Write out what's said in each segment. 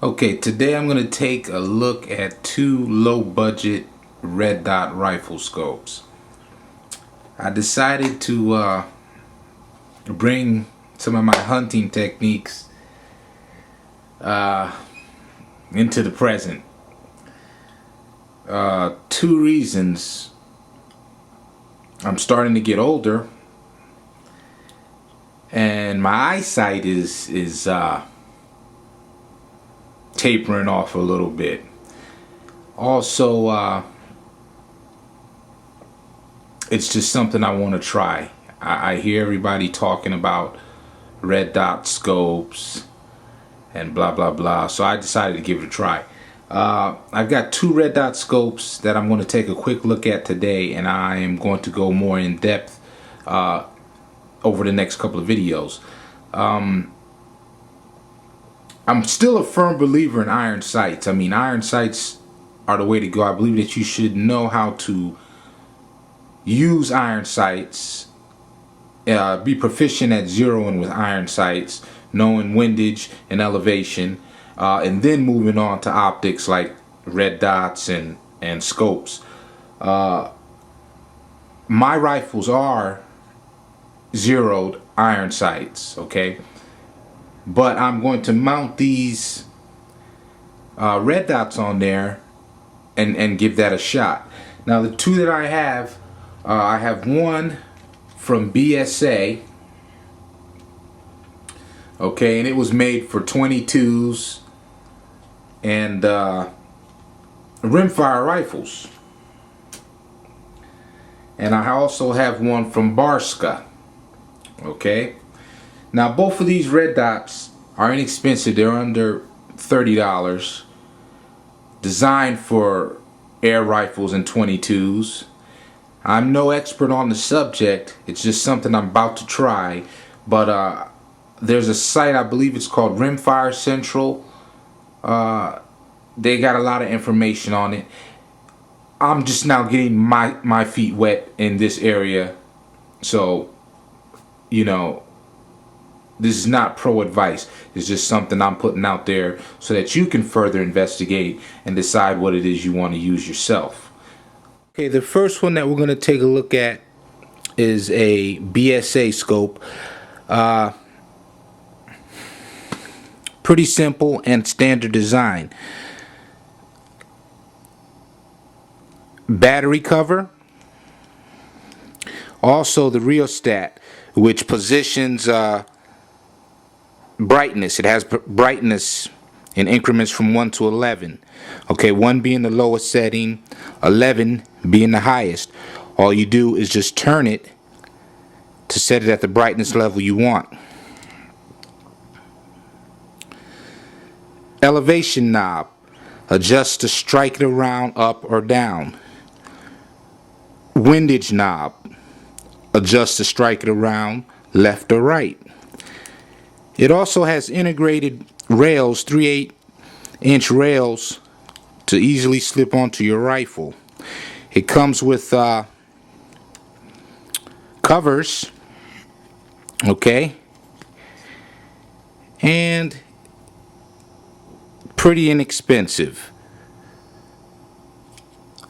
Okay, today I'm going to take a look at two low-budget red dot rifle scopes. I decided to bring some of my hunting techniques into the present. Two reasons. I'm starting to get older, and my eyesight is tapering off a little bit. Also, it's just something I want to try. I hear everybody talking about red dot scopes and blah blah blah, so I decided to give it a try. I've got two red dot scopes that I'm going to take a quick look at today, and I am going to go more in depth over the next couple of videos. I'm still a firm believer in iron sights. I mean, iron sights are the way to go. I believe that you should know how to use iron sights, be proficient at zeroing with iron sights, knowing windage and elevation, and then moving on to optics like red dots and scopes. My rifles are zeroed iron sights, okay? But I'm going to mount these red dots on there and give that a shot. Now the two that I have one from BSA, okay, and it was made for 22s and rimfire rifles. And I also have one from Barska, okay. Now both of these red dots are inexpensive. They're under $30. Designed for air rifles and 22s. I'm no expert on the subject. It's just something I'm about to try. But there's a site, I believe it's called Rimfire Central. They got a lot of information on it. I'm just now getting my feet wet in this area. So, you know, this is not pro advice. It's just something I'm putting out there so that you can further investigate and decide what it is you want to use yourself. Okay, the first one that we're going to take a look at is a BSA scope. Pretty simple and standard design. Battery cover. Also the rheostat, which positions brightness. It has brightness in increments from 1 to 11. Okay, 1 being the lowest setting, 11 being the highest. All you do is just turn it to set it at the brightness level you want. Elevation knob. Adjust to strike it around up or down. Windage knob. Adjust to strike it around left or right. It also has integrated rails, 3/8-inch rails, to easily slip onto your rifle. It comes with covers, okay, and pretty inexpensive,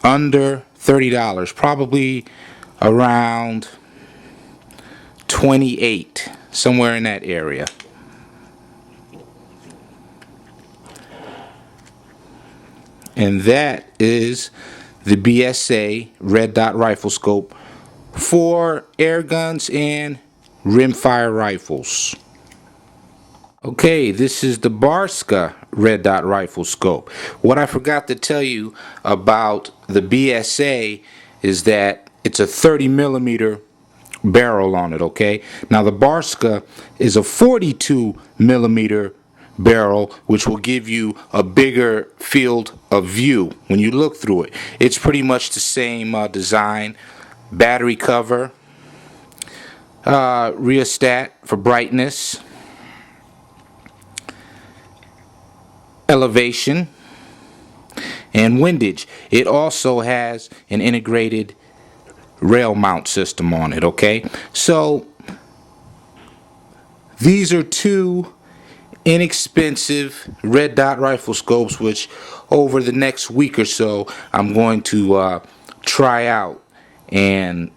under $30, probably around 28, somewhere in that area. And that is the BSA red dot rifle scope for air guns and rimfire rifles. Okay, this is the Barska red dot rifle scope. What I forgot to tell you about the BSA is that it's a 30mm barrel on it, okay? Now the Barska is a 42mm barrel, which will give you a bigger field of view when you look through it. It's pretty much the same design. Battery cover, rheostat for brightness, elevation, and windage. It also has an integrated rail mount system on it, okay? So these are two inexpensive red dot rifle scopes, which over the next week or so I'm going to try out and,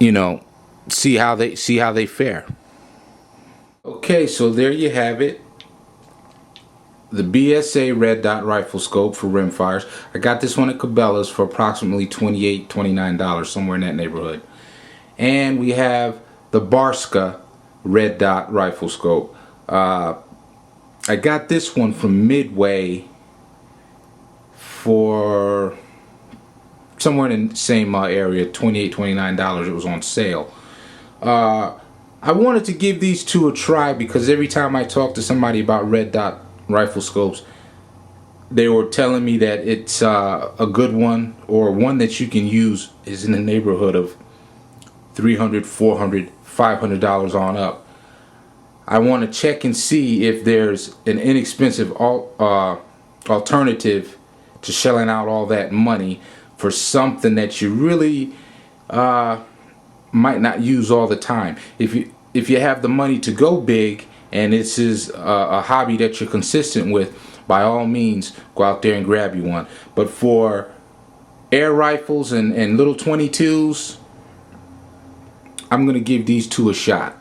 you know, see how they fare. Okay, so there you have it. The BSA red dot rifle scope for rimfires. I got this one at Cabela's for approximately $28, $29, somewhere in that neighborhood. And we have the Barska red dot rifle scope. I got this one from Midway for somewhere in the same area, $28, $29. It was on sale. I wanted to give these two a try because every time I talk to somebody about red dot rifle scopes, they were telling me that it's a good one, or one that you can use is in the neighborhood of $300, $400, $500 on up. I want to check and see if there's an inexpensive alternative to shelling out all that money for something that you really might not use all the time. If you have the money to go big and this is a hobby that you're consistent with, by all means go out there and grab you one. But for air rifles and little 22s, I'm gonna give these two a shot.